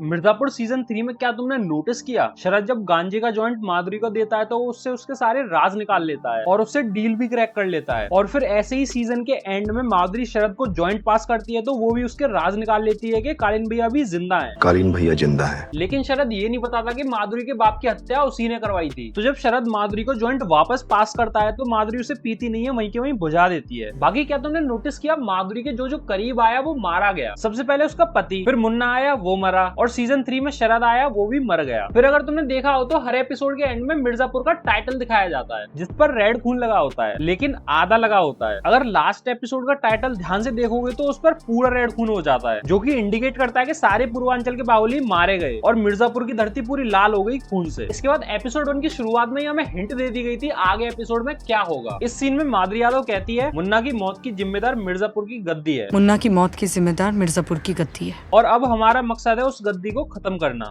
Mirzapur season 3 में क्या तुमने नोटिस किया, शरद जब गांजे का जॉइंट माधुरी को देता है तो वो उससे उसके सारे राज निकाल लेता है और उससे डील भी क्रैक कर लेता है। और फिर ऐसे ही सीजन के एंड में माधुरी शरद को जॉइंट पास करती है तो वो भी उसके राज निकाल लेती है कि कालीन भैया भी जिंदा है। कालीन भैया जिंदा है, लेकिन शरद ये नहीं बताता कि माधुरी के बाप की हत्या उसी ने करवाई थी। तो जब शरद माधुरी को जॉइंट वापस पास करता है तो माधुरी उसे पीती नहीं है, वहीं के वहीं बुझा देती है। बाकी क्या तुमने नोटिस किया, माधुरी के जो जो करीब आया वो मारा गया। सबसे पहले उसका पति, फिर मुन्ना आया वो मरा, और सीजन 3 में शरद आया वो भी मर गया। फिर अगर तुमने देखा हो तो हर एपिसोड के एंड में मिर्जापुर का टाइटल दिखाया जाता है जिस पर रेड खून लगा होता है, लेकिन आधा लगा होता है। अगर लास्ट एपिसोड का टाइटल ध्यान से देखोगे तो उस पर पूरा रेड खून हो जाता है, जो कि इंडिकेट करता है कि सारे पूर्वांचल के बाहुबली मारे गए और मिर्जापुर की धरती पूरी लाल हो गई खून से। इसके बाद एपिसोड 1 की शुरुआत में ही हमें हिंट दे दी गई थी आगे एपिसोड में क्या होगा। इस सीन में माधुरी यादव कहती है मुन्ना की मौत की जिम्मेदार मिर्जापुर की गद्दी है। मुन्ना की मौत की जिम्मेदार मिर्जापुर की गद्दी है और अब हमारा मकसद है उस गद्दी को खत्म करना।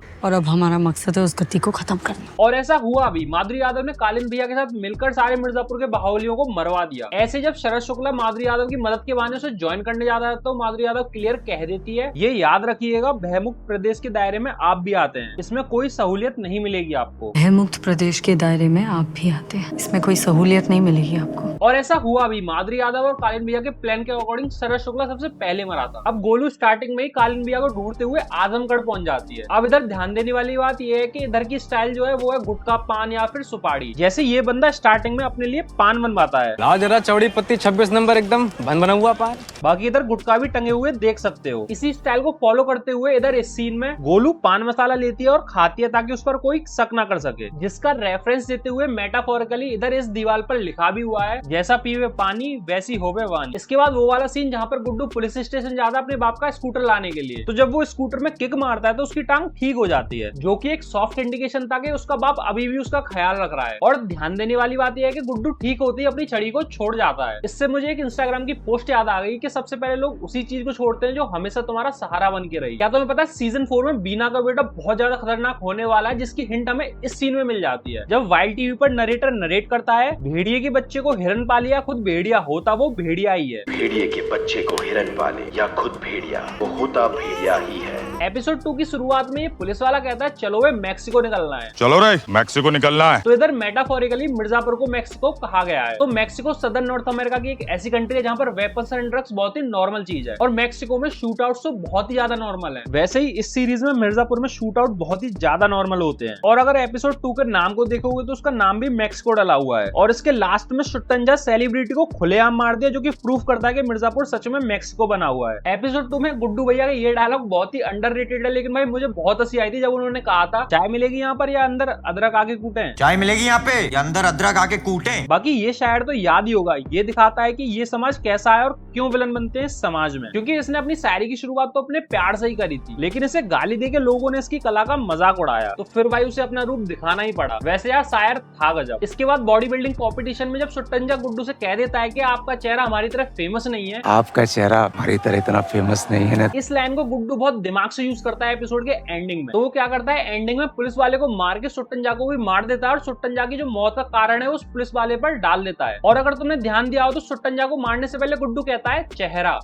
और ऐसा हुआ भी। माधुरी यादव ने कालीन भैया के साथ मिलकर सारे मिर्जापुर के बाहुबलियों को मरवा दिया। ऐसे जब शरद शुक्ला माधुरी यादव की मदद के बहाने उसे ज्वाइन करने जाता है तो माधुरी यादव क्लियर कह देती है, ये याद रखिएगा भयमुक्त प्रदेश के दायरे में आप भी आते हैं, इसमें कोई सहूलियत नहीं मिलेगी आपको। भयमुक्त प्रदेश के दायरे में आप भी आते हैं, इसमें कोई सहूलियत नहीं मिलेगी आपको। और ऐसा हुआ भी। माधुरी यादव और कालीन भैया के प्लान के अकॉर्डिंग शरद शुक्ला सबसे पहले मरा था। अब गोलू स्टार्टिंग में ही कालीन भैया को ढूंढते हुए आजमगढ़ पहुंच जाती है। अब इधर ध्यान देने वाली बात यह है कि इधर की स्टाइल जो है वो है गुटखा, पान या फिर सुपारी। जैसे ये बंदा स्टार्टिंग में अपने लिए पान बनवाता है, लाओ जरा चौड़ी पत्ती 26 नंबर एकदम बन बना हुआ पान। बाकी इधर गुटखा भी टंगे हुए देख सकते हो। इसी स्टाइल को फॉलो करते हुए इधर इस सीन में गोलू पान मसाला लेती है और खाती है ताकि उस पर कोई शक ना कर सके, जिसका रेफरेंस देते हुए मेटाफोरिकली इधर इस दीवार पर लिखा भी हुआ है, जैसा पीवे पानी वैसी होवे वानी। इसके बाद वो वाला सीन जहाँ पर गुड्डू पुलिस स्टेशन जाता है अपने बाप का स्कूटर लाने के लिए, तो जब वो स्कूटर में किक मारता है तो उसकी टांग ठीक हो जाती है, जो कि एक सॉफ्ट इंडिकेशन था कि उसका बाप अभी भी उसका ख्याल रख रहा है। और ध्यान देने वाली बात यह है कि गुड्डू ठीक होती है अपनी छड़ी को छोड़ जाता है। इससे मुझे एक इंस्टाग्राम की पोस्ट याद आ गई कि सबसे पहले लोग उसी चीज को छोड़ते हैं जो हमेशा तुम्हारा सहारा बन के रही। क्या तुम्हें पता है सीजन 4 में बीना का बेटा बहुत ज्यादा खतरनाक होने वाला है, जिसकी हिंट हमें इस सीन में मिल जाती है। जब वाइल्ड टीवी पर नरेटर नरेट करता है, भेड़िए के बच्चे को हिरन पालिया, खुद भेड़िया होता वो भेड़िया ही है। भेड़िए के बच्चे को हिरन पाले या खुद भेड़िया, वो होता भेड़िया ही है। एपिसोड 2 की शुरुआत में ये पुलिस वाला कहता है चलो वे मैक्सिको निकलना है। चलो रे मैक्सिको निकलना है। तो इधर मेटाफोरिकली मिर्जापुर को मैक्सिको कहा गया है। तो मैक्सिको सदर्न नॉर्थ अमेरिका की एक ऐसी कंट्री है जहाँ पर वेपन्स एंड ड्रग्स बहुत ही नॉर्मल चीज है, और मैक्सिको में शूट आउट तो बहुत ही ज्यादा नॉर्मल है। वैसे ही इस सीरीज में मिर्जापुर में शूट आउट बहुत ही ज्यादा नॉर्मल होते हैं। और अगर एपिसोड 2 के नाम को देखोगे तो उसका नाम भी मैक्सिको डाला हुआ है, और इसके लास्ट में शुट्टंजा सेलिब्रिटी को खुलेआम मार दिया, जो कि प्रूफ करता है कि मिर्जापुर सच में मैक्सिको बना हुआ है। एपिसोड 2 में गुड्डू भैया का ये डायलॉग बहुत ही अंडररेटेड है, लेकिन भाई मुझे बहुत हंसी आई थी जब उन्होंने कहा था चाय मिलेगी यहाँ पर या अंदर अदरक आके कूटे। चाय मिलेगी यहाँ पे या अंदर अदरक आके कूटे। बाकी ये शायद तो याद ही होगा, ये दिखाता है कि ये समाज कैसा है और क्यों विलन बनते हैं इस समाज में। क्योंकि इसने अपनी शायरी की शुरुआत तो अपने प्यार से ही करी थी, लेकिन इसे गाली देके लोगों ने इसकी कला का मजाक उड़ाया, तो फिर भाई उसे अपना रूप दिखाना ही पड़ा। वैसे यार शायर था गजब। इसके बाद बॉडी बिल्डिंग कॉम्पिटिशन में जब शुट्टंजा गुड्डू से कह देता है कि आपका चेहरा हमारी तरह फेमस नहीं है, आपका चेहरा हमारी तरह इतना फेमस नहीं है ना। इस लाइन को गुड्डू बहुत दिमाग से यूज करता है एपिसोड के एंडिंग में। तो वो क्या करता है, एंडिंग में पुलिस वाले को मार के शुट्टंजा को भी मार देता है, और शुट्टंजा की जो मौत का कारण है उस पुलिस वाले पर डाल देता है। और अगर तुमने ध्यान दिया हो तो शुट्टंजा को मारने से पहले गुड्डू कहता है चेहरा।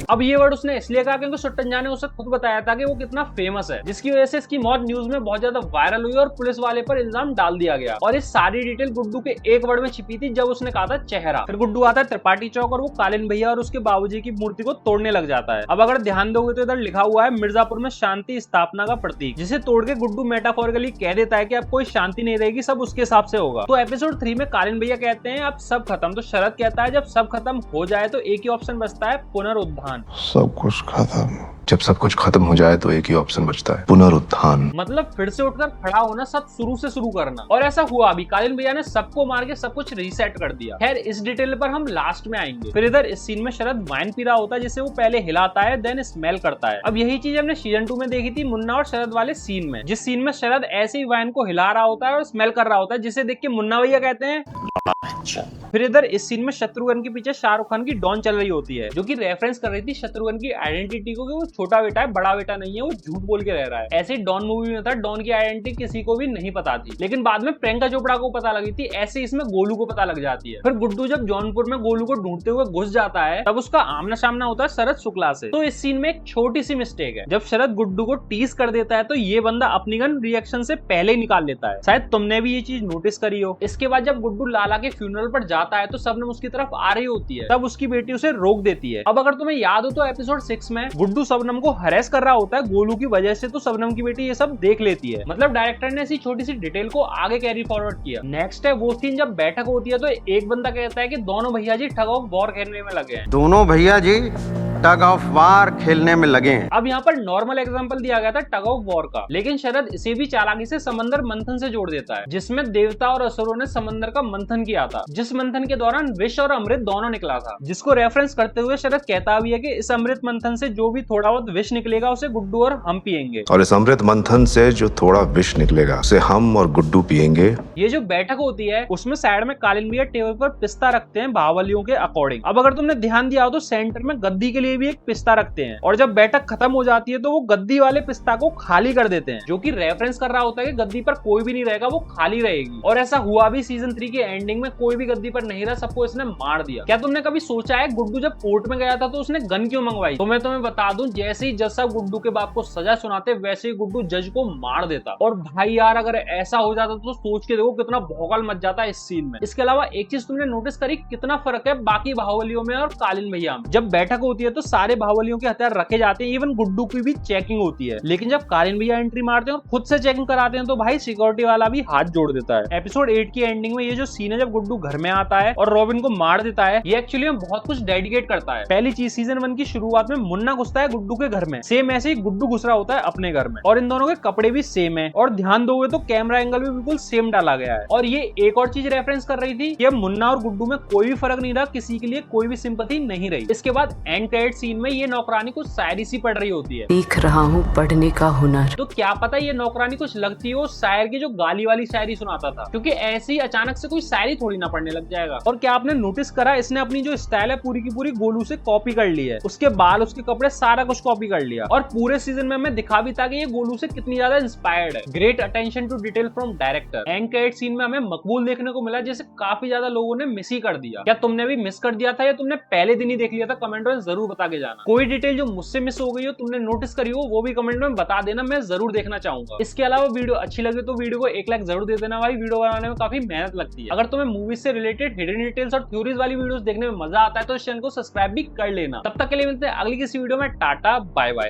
अब ये वर्ड उसने इसलिए कहा क्योंकि शुट्टंजा ने उसे खुद बताया था कि वो कितना फेमस है, जिसकी वजह से इसकी मौत न्यूज में बहुत ज्यादा वायरल हुई और पुलिस वाले पर इल्जाम डाल दिया गया। और इस सारी डिटेल गुड्डू के एक वर्ड में छिपी थी जब उसने कहा था चेहरा। फिर गुड्डू आता है त्रिपाठी चौक और वो कालीन भैया और उसके बाबूजी की मूर्ति को तोड़ने लग जाता है। अब अगर ध्यान दोगे तो इधर लिखा हुआ है मिर्जापुर में शांति स्थापना का प्रतीक, जिसे तोड़ के गुड्डू मेटाफोरिकली कह देता है कि अब कोई शांति नहीं रहेगी, सब उसके हिसाब से होगा। तो एपिसोड 3 में कालीन भैया कहते हैं अब सब खत्म, तो शरद कहता है जब सब खत्म हो जाए तो एक ही ऑप्शन बचता है, पुनरुत्थान। सब कुछ खत्म, जब सब कुछ खत्म हो जाए तो एक ही ऑप्शन बचता है, पुनरुत्थान। मतलब फिर से उठकर खड़ा होना, सब शुरू से शुरू करना। और ऐसा हुआ भी, कालीन भैया ने सबको मार के सब कुछ रीसेट कर दिया। खैर इस डिटेल पर हम लास्ट में आएंगे। फिर इधर इस सीन में शरद वाइन पी रहा होता है, जिसे वो पहले हिलाता है देन स्मेल करता है। अब यही चीज हमने सीजन 2 में देखी थी मुन्ना और शरद वाले सीन में, जिस सीन में शरद ऐसे ही वाइन को हिला रहा होता है और स्मेल कर रहा होता है, जिसे देख के मुन्ना भैया कहते हैं। फिर इधर इस सीन में शत्रुघ्न के पीछे शाहरुख खान की डॉन चल रही होती है, जो कि रेफरेंस कर रही थी शत्रुघ्न की आइडेंटिटी को कि वो छोटा बेटा है, बड़ा बेटा नहीं है, वो झूठ बोल के रह रहा है। ऐसे डॉन मूवी में था, डॉन की आइडेंटिटी किसी को भी नहीं पता थी, लेकिन बाद में प्रियंका चोपड़ा को पता लगी थी। ऐसे इसमें गोलू को पता लग जाती है। फिर गुड्डू जब जौनपुर में गोलू को ढूंढते हुए घुस जाता है, तब उसका आमना सामना होता है शरद शुक्ला से। तो इस सीन में एक छोटी सी मिस्टेक है, जब शरद गुड्डू को टीज कर देता है तो ये बंदा अपनी गन रिएक्शन से पहले ही निकाल लेता है। शायद तुमने भी ये चीज नोटिस करी हो। इसके बाद जब गुड्डू लाला के फ्यूनरल पर जाता है तो शबनम उसकी तरफ आ रही होती है, तब उसकी बेटी उसे रोक देती है। अब अगर तुम्हें याद हो तो एपिसोड 6 में गुड्डू शबनम को हरेस कर रहा होता है गोलू की वजह से, तो शबनम की बेटी ये सब देख लेती है। मतलब डायरेक्टर ने ऐसी छोटी सी डिटेल को आगे कैरी फॉरवर्ड किया। नेक्स्ट है वो सीन जब बैठक होती है तो एक बंदा कहता है कि दोनों भैया जी ठग ऑफ वॉर खेलने में लगे हैं। दोनों भैया जी टग ऑफ वार खेलने में लगे हैं। अब यहाँ पर नॉर्मल एग्जांपल दिया गया था टग ऑफ वॉर का, लेकिन शरद इसे भी चालाकी से समंदर मंथन से जोड़ देता है, जिसमें देवता और असुरों ने समंदर का मंथन किया था, जिस मंथन के दौरान विष और अमृत दोनों निकला था, जिसको रेफरेंस करते हुए शरद कहता भी है कि इस अमृत मंथन से जो भी थोड़ा बहुत विष निकलेगा उसे गुड्डू और हम पियेंगे। और इस अमृत मंथन से जो थोड़ा विष निकलेगा उसे हम और गुड्डू पियेंगे। ये जो बैठक होती है उसमें साइड में कालीन भैया टेबल पर पिस्ता रखते हैं बाहुबलियों के अकॉर्डिंग। अब अगर तुमने ध्यान दिया हो तो सेंटर में गद्दी के लिए भी एक पिस्ता रखते हैं, और जब बैठक खत्म हो जाती है तो वो गद्दी वाले पिस्ता को खाली कर देते हैं, जो कि रेफरेंस कर रहा होता है कि गद्दी पर कोई भी नहीं रहेगा, वो खाली रहेगी। और ऐसा हुआ भी सीजन 3 के एंडिंग में, कोई भी गद्दी पर नहीं रहा, सबको इसने मार दिया। क्या तुमने कभी सोचा है गुड्डू जब कोर्ट में गया था तो उसने गन क्यों मंगवाई? तो मैं तुम्हें बता दूं, जैसे ही जज साहब गुड्डू के बाप को सजा सुनाते वैसे ही गुड्डू जज को मार देता। और भाई यार अगर ऐसा हो जाता तो सोच के देखो कितना भौकाल मच जाता इस सीन में। इसके अलावा एक चीज तुमने नोटिस करी कितना फर्क है बाकी बाहुबलियों में और कालीन भैया में। जब बैठक होती है तो सारे बाहुबलियों के हथियार रखे जाते हैं, इवन गुड्डू की भी चेकिंग होती है, लेकिन जब कालीन भैया एंट्री मारते हैं और खुद से चेकिंग कराते हैं तो भाई सिक्योरिटी वाला भी हाथ जोड़ देता है। एपिसोड 8 की एंडिंग में ये जो सीन है जब गुड्डू घर में आता है और रॉबिन को मार देता है, ये एक्चुअली में बहुत कुछ डेडिकेट करता है। पहली चीज सीजन 1 की शुरुआत में मुन्ना घुसता है गुड्डू के घर में, सेम ऐसे ही गुड्डू घुस रहा होता है अपने घर में, और इन दोनों के कपड़े भी सेम है, और ध्यान दोगे तो कैमरा एंगल भी बिल्कुल सेम डाला गया है। और ये एक और चीज रेफरेंस कर रही थी कि मुन्ना और गुड्डू में कोई भी फर्क नहीं रहा, किसी के लिए कोई भी सिंपैथी नहीं रही। इसके बाद एंड क्रेडिट सीन में ये नौकरानी कुछ शायरी सी पढ़ रही होती है। सीख रहा हूँ पढ़ने का हुनर। तो क्या पता ये नौकरानी कुछ लगती है वो शायर की जो गाली वाली शायरी सुनाता था, क्योंकि ऐसे ही अचानक से कोई शायरी थोड़ी ना पढ़ने लग जाएगा। और क्या आपने नोटिस करा, इसने अपनी जो स्टाइल है पूरी की पूरी गोलू से कॉपी कर ली है, उसके बाल, उसके कपड़े, सारा कुछ कॉपी कर लिया। और पूरे सीजन में हमें दिखा भी था कि ये गोलू से कितनी ज्यादा इंस्पायर्ड है। Great attention to detail from director. End credit scene में हमें मकबूल देखने को मिला, जैसे काफी ज्यादा लोगों ने मिस ही कर दिया। क्या तुमने भी मिस कर दिया था या तुमने पहले दिन ही देख लिया था? कमेंट में जरूर बता के जाना। कोई डिटेल जो मुझसे मिस हो गई हो, तुमने नोटिस करी हो, वो भी कमेंट में बता देना, मैं जरूर देखना चाहूंगा। इसके अलावा वीडियो अच्छी लगे तो वीडियो को एक लाइक जरूर दे देना भाई, वीडियो बनाने में काफी मेहनत लगती है। अगर तुम्हें मूवीज से रिलेटेड हिडन डिटेल्स और थ्योरीज वाली वीडियोस देखने में मजा आता है तो इस चैनल को सब्सक्राइब भी कर लेना। तब तक के लिए मिलते हैं अगली किसी वीडियो में। Tata bye bye.